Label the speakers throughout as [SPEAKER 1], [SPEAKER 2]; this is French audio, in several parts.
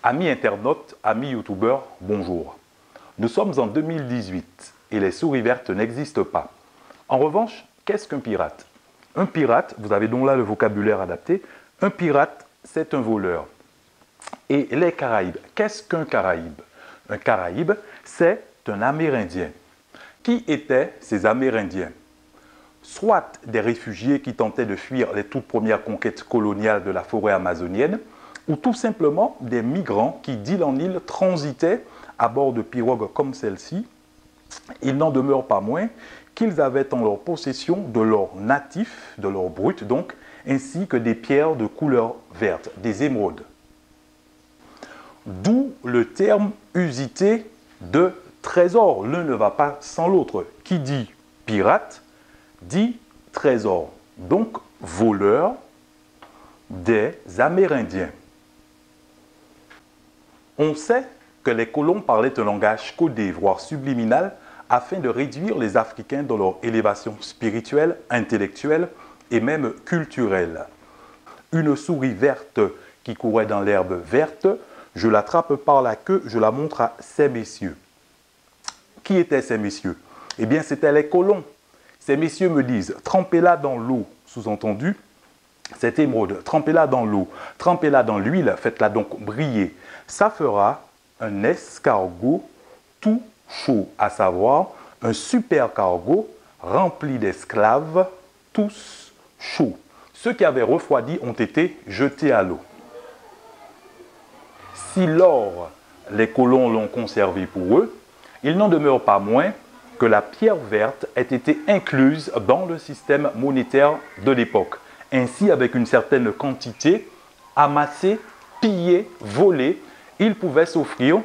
[SPEAKER 1] Amis internautes, amis youtubeurs, bonjour. Nous sommes en 2018 et les souris vertes n'existent pas. En revanche, qu'est-ce qu'un pirate? Un pirate, vous avez donc là le vocabulaire adapté, un pirate, c'est un voleur. Et les Caraïbes, qu'est-ce qu'un Caraïbe? Un Caraïbe, c'est un Amérindien. Qui étaient ces Amérindiens? Soit des réfugiés qui tentaient de fuir les toutes premières conquêtes coloniales de la forêt amazonienne, ou tout simplement des migrants qui, d'île en île, transitaient à bord de pirogues comme celle-ci. Il n'en demeure pas moins qu'ils avaient en leur possession de l'or natif, de l'or brut donc, ainsi que des pierres de couleur verte, des émeraudes. D'où le terme usité de trésor. L'un ne va pas sans l'autre. Qui dit pirate dit trésor. Donc voleur des Amérindiens. On sait que les colons parlaient un langage codé, voire subliminal, afin de réduire les Africains dans leur élévation spirituelle, intellectuelle et même culturelle. Une souris verte qui courait dans l'herbe verte, je l'attrape par la queue, je la montre à ces messieurs. Qui étaient ces messieurs? Eh bien, c'étaient les colons. Ces messieurs me disent, trempez-la dans l'eau, sous-entendu, cette émeraude, trempez-la dans l'eau, trempez-la dans l'huile, faites-la donc briller. Ça fera un escargot tout chaud, à savoir un super cargo rempli d'esclaves, tous chauds. Ceux qui avaient refroidi ont été jetés à l'eau. Si l'or, les colons l'ont conservé pour eux, il n'en demeure pas moins que la pierre verte ait été incluse dans le système monétaire de l'époque. Ainsi, avec une certaine quantité, amassée, pillée, volée, ils pouvaient s'offrir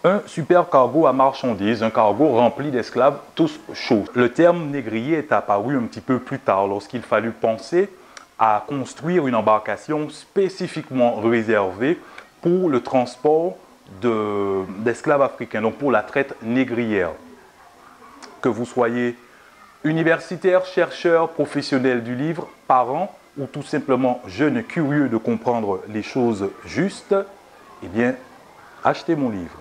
[SPEAKER 1] un super cargo à marchandises, un cargo rempli d'esclaves tous chauds. Le terme négrier est apparu un petit peu plus tard, lorsqu'il fallut penser à construire une embarcation spécifiquement réservée pour le transport d'esclaves africains, donc pour la traite négrière. Que vous soyez universitaire, chercheur, professionnel du livre, parent ou tout simplement jeune curieux de comprendre les choses justes, eh bien, achetez mon livre.